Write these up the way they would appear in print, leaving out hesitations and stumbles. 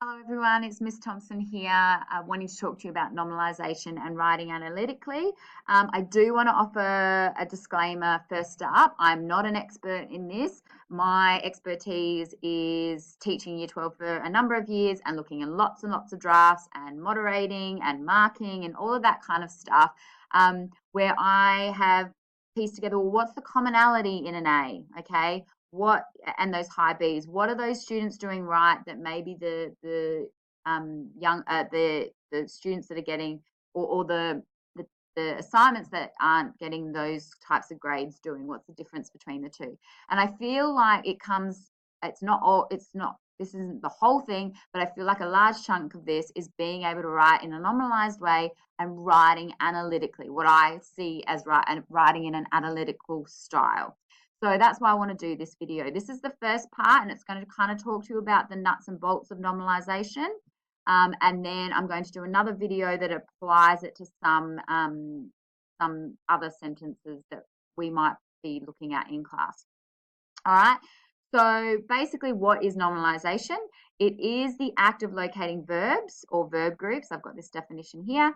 Hello everyone, it's Miss Thompson here, wanting to talk to you about nominalisation and writing analytically. I do want to offer a disclaimer first up. I'm not an expert in this. My expertise is teaching Year 12 for a number of years and looking at lots and lots of drafts and moderating and marking and all of that kind of stuff, where I have pieced together, well, what's the commonality in an A, okay? What and those high Bs, what are those students doing right that maybe the students that are getting or the assignments that aren't getting those types of grades doing? What's the difference between the two? And I feel like it's not this isn't the whole thing, but I feel like a large chunk of this is being able to write in a nominalized way and writing analytically, what I see as writing in an analytical style. So that's why I want to do this video. This is the first part, and it's going to kind of talk to you about the nuts and bolts of nominalisation. And then I'm going to do another video that applies it to some other sentences that we might be looking at in class. All right. So basically, what is nominalisation? It is the act of locating verbs or verb groups. I've got this definition here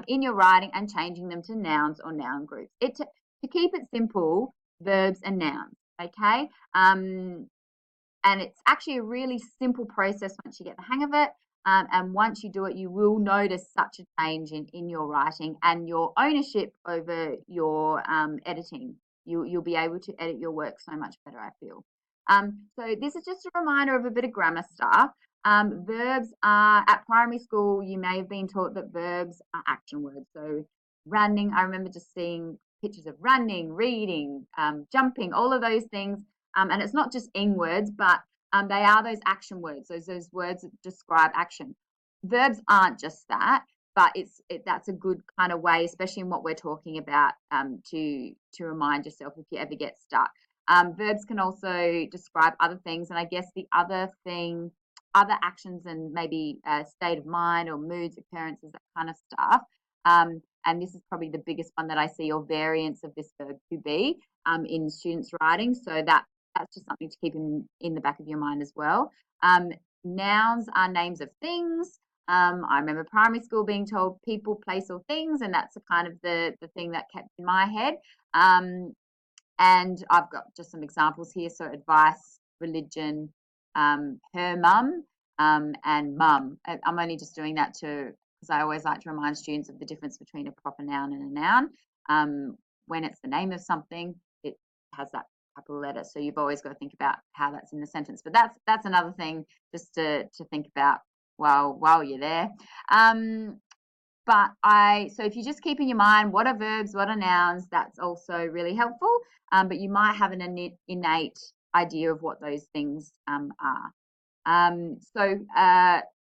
in your writing and changing them to nouns or noun groups. To keep it simple, verbs and nouns, okay? And it's actually a really simple process once you get the hang of it. And once you do it, you will notice such a change in your writing and your ownership over your editing. You'll be able to edit your work so much better, I feel. So this is just a reminder of a bit of grammar stuff. Verbs are, at primary school, you may have been taught that verbs are action words. So running, I remember just seeing pictures of running, reading, jumping, all of those things. And it's not just ing words, but they are those action words, those words that describe action. Verbs aren't just that, but that's a good kind of way, especially in what we're talking about, to remind yourself if you ever get stuck. Verbs can also describe other things, and I guess the other thing, other actions and maybe state of mind or moods, occurrences, that kind of stuff. And this is probably the biggest one that I see, or variants of this verb to be in students' writing. So that's just something to keep in the back of your mind as well. Nouns are names of things. I remember primary school being told people, place, or things, and that's kind of the thing that kept in my head. And I've got just some examples here. So advice, religion, her mum, and mum. I'm only just doing that because I always like to remind students of the difference between a proper noun and a noun. When it's the name of something, it has that capital letter. So you've always got to think about how that's in the sentence. But that's another thing just to think about while you're there. So if you just keep in your mind what are verbs, what are nouns, that's also really helpful. But you might have an innate idea of what those things are.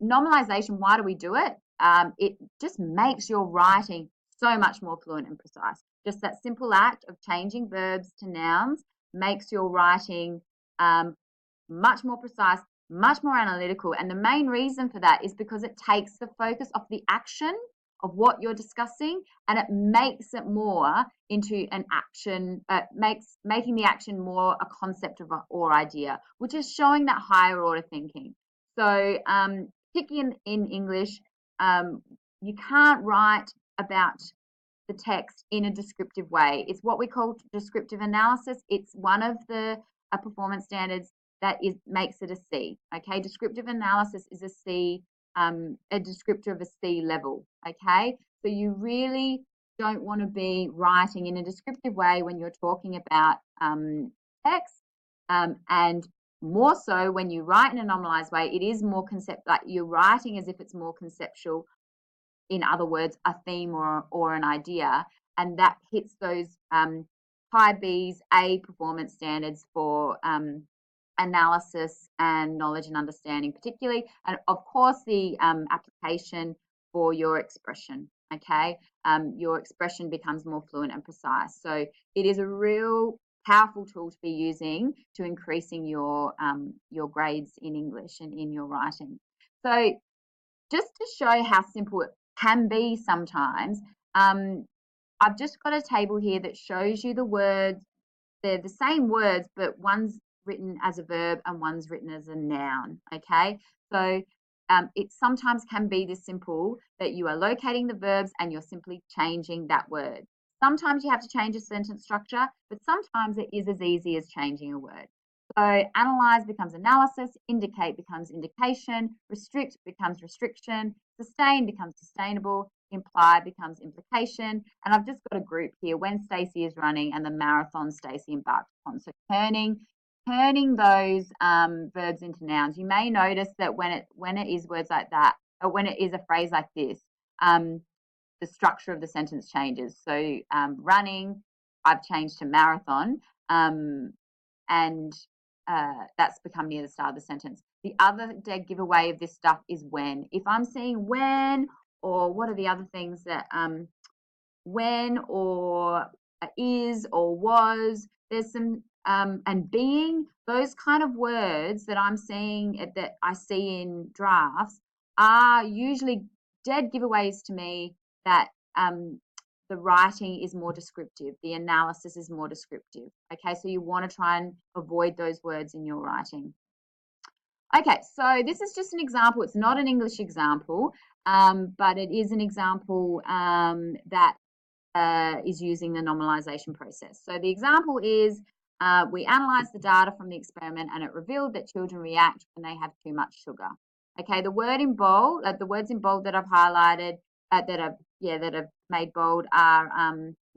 Nominalisation, why do we do it? It just makes your writing so much more fluent and precise. Just that simple act of changing verbs to nouns makes your writing much more precise, much more analytical. And the main reason for that is because it takes the focus off the action of what you're discussing, and it makes it more into an action, making the action more a concept or idea, which is showing that higher order thinking. So particularly in English, you can't write about the text in a descriptive way. It's what we call descriptive analysis. It's one of the performance standards that makes it a C. Okay, descriptive analysis is a C, a descriptor of a C level. Okay, so you really don't want to be writing in a descriptive way when you're talking about text, and more so when you write in a nominalized way, it is more like you're writing as if it's more conceptual. In other words, a theme or an idea, and that hits those high B's, A performance standards for analysis and knowledge and understanding particularly, and of course the application for your expression. Okay, your expression becomes more fluent and precise. So it is a real powerful tool to be using to increasing your grades in English and in your writing. So just to show how simple it can be sometimes, I've just got a table here that shows you the words. They're the same words, but one's written as a verb and one's written as a noun. Okay, so it sometimes can be this simple that you are locating the verbs and you're simply changing that word. Sometimes you have to change a sentence structure, but sometimes it is as easy as changing a word. So analyze becomes analysis, indicate becomes indication, restrict becomes restriction, sustain becomes sustainable, imply becomes implication. And I've just got a group here when Stacey is running and the marathon Stacey embarked upon. So turning those verbs into nouns. You may notice that when it is words like that, or when it is a phrase like this, the structure of the sentence changes. So running, I've changed to marathon, and that's become near the start of the sentence. The other dead giveaway of this stuff is when. If I'm seeing when, or what are the other things that when or is or was, there's some and being, those kind of words that I'm seeing, that I see in drafts, are usually dead giveaways to me that the writing is more descriptive, the analysis is more descriptive. Okay, so you want to try and avoid those words in your writing. Okay, so this is just an example. It's not an English example, but it is an example that is using the normalization process. So the example is we analysed the data from the experiment and it revealed that children react when they have too much sugar. Okay, the words in bold that I've highlighted, that I've made bold, are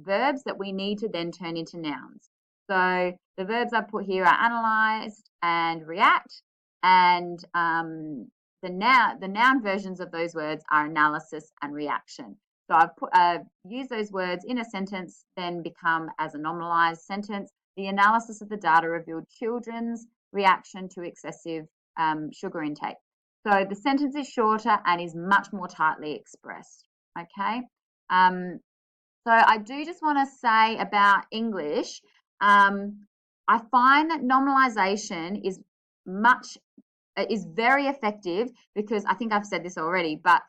verbs that we need to then turn into nouns. So the verbs I've put here are analysed and react, and the noun versions of those words are analysis and reaction. So I've used those words in a sentence, then become as a normalized sentence. The analysis of the data revealed children's reaction to excessive sugar intake. So the sentence is shorter and is much more tightly expressed. Okay. So I do just want to say about English, I find that normalization is very effective, because I think I've said this already, but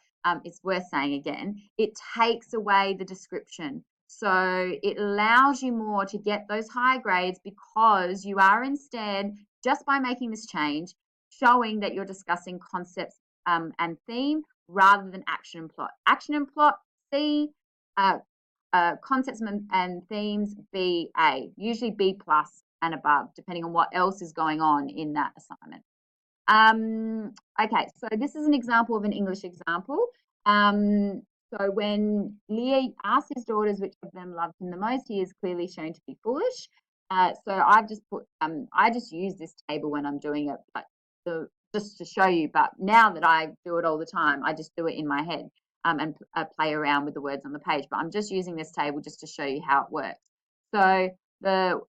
it's worth saying again. It takes away the description. So it allows you more to get those high grades, because you are instead, just by making this change, showing that you're discussing concepts and theme rather than action and plot. Action and plot, C, concepts and themes, B, A, usually B plus and above, depending on what else is going on in that assignment. Okay, so this is an example of an English example. So when Leo asks his daughters which of them loved him the most, he is clearly shown to be foolish. So I've just put, I just use this table when I'm doing it, but just to show you. But now that I do it all the time, I just do it in my head and play around with the words on the page. But I'm just using this table just to show you how it works. So the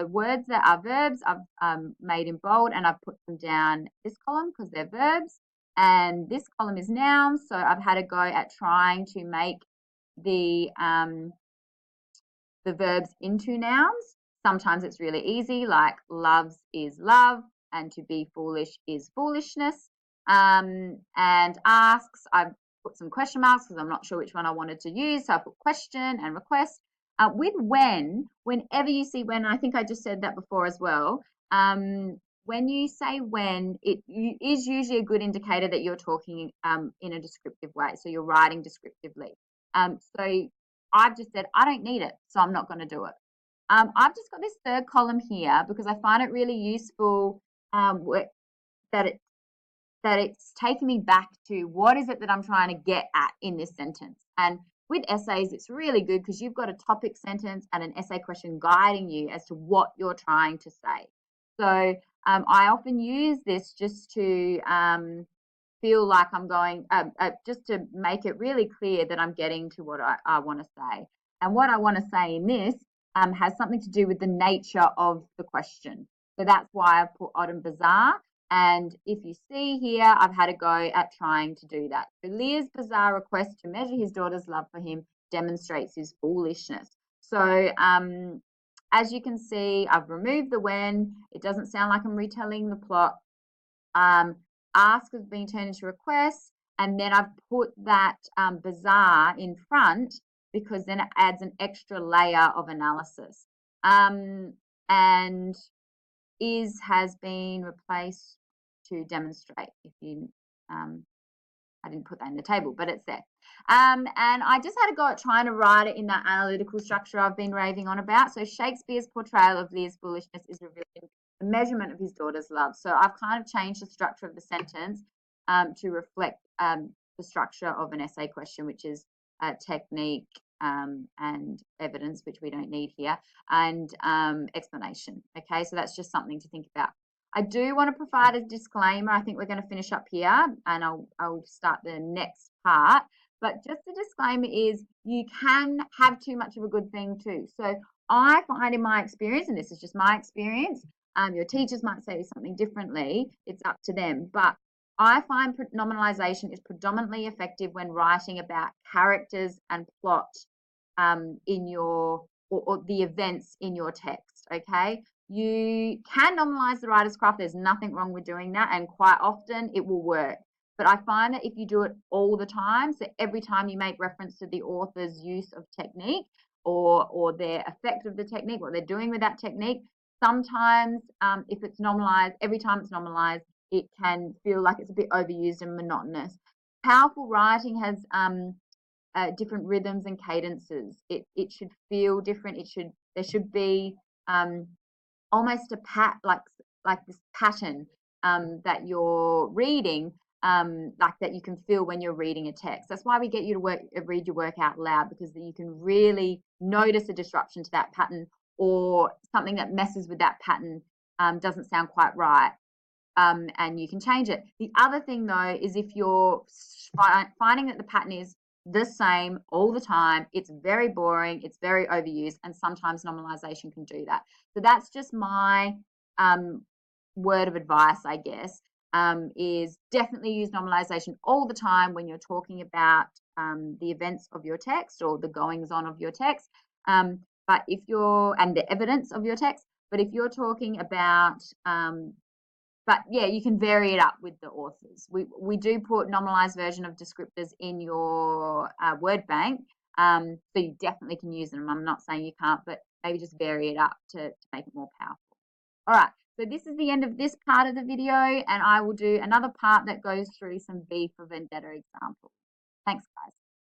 words that are verbs I've made in bold, and I've put them down this column because they're verbs, and this column is nouns. So I've had a go at trying to make the verbs into nouns. Sometimes it's really easy, like loves is love, and to be foolish is foolishness. And asks, I've put some question marks because I'm not sure which one I wanted to use. So I put question and request. With when, whenever you see when, I think I just said that before as well, when you say when, it is usually a good indicator that you're talking in a descriptive way. So you're writing descriptively. So I've just said, I don't need it, so I'm not going to do it. I've just got this third column here because I find it really useful that it's taking me back to what is it that I'm trying to get at in this sentence. And with essays, it's really good because you've got a topic sentence and an essay question guiding you as to what you're trying to say. So I often use this just to feel like I'm going, just to make it really clear that I'm getting to what I want to say. And what I want to say in this has something to do with the nature of the question. So that's why I've put odd and bizarre. And if you see here, I've had a go at trying to do that. So Lear's bizarre request to measure his daughter's love for him demonstrates his foolishness. So as you can see, I've removed the when. It doesn't sound like I'm retelling the plot. Ask has been turned into request, and then I've put that bizarre in front because then it adds an extra layer of analysis. And is has been replaced to demonstrate. If you I didn't put that in the table, but it's there. And I just had a go at trying to write it in that analytical structure I've been raving on about. So Shakespeare's portrayal of Lear's foolishness is revealing the measurement of his daughter's love. So I've kind of changed the structure of the sentence to reflect the structure of an essay question, which is technique and evidence, which we don't need here, and explanation. Okay, so that's just something to think about. I do want to provide a disclaimer. I think we're going to finish up here and I'll start the next part. But just a disclaimer is you can have too much of a good thing too. So I find in my experience, and this is just my experience, your teachers might say something differently. It's up to them. But I find nominalisation is predominantly effective when writing about characters and plot in your or the events in your text. Okay. You can nominalize the writer's craft. There's nothing wrong with doing that. And quite often it will work. But I find that if you do it all the time, so every time you make reference to the author's use of technique or their effect of the technique, what they're doing with that technique, sometimes if it's nominalized, every time it's nominalized, it can feel like it's a bit overused and monotonous. Powerful writing has different rhythms and cadences. It should feel different. There should be almost like this pattern that you're reading, like that you can feel when you're reading a text. That's why we get you to read your work out loud, because you can really notice a disruption to that pattern or something that messes with that pattern, doesn't sound quite right, and you can change it. The other thing though is if you're finding that the pattern is the same all the time, it's very boring, it's very overused, and sometimes nominalisation can do that. So that's just my word of advice, I guess, is definitely use nominalisation all the time when you're talking about the events of your text or the goings on of your text. But if you're, and the evidence of your text, but if you're talking about but yeah, you can vary it up with the authors. We do put nominalized version of descriptors in your word bank, so you definitely can use them. I'm not saying you can't, but maybe just vary it up to make it more powerful. All right, so this is the end of this part of the video, and I will do another part that goes through some V for Vendetta examples. Thanks, guys.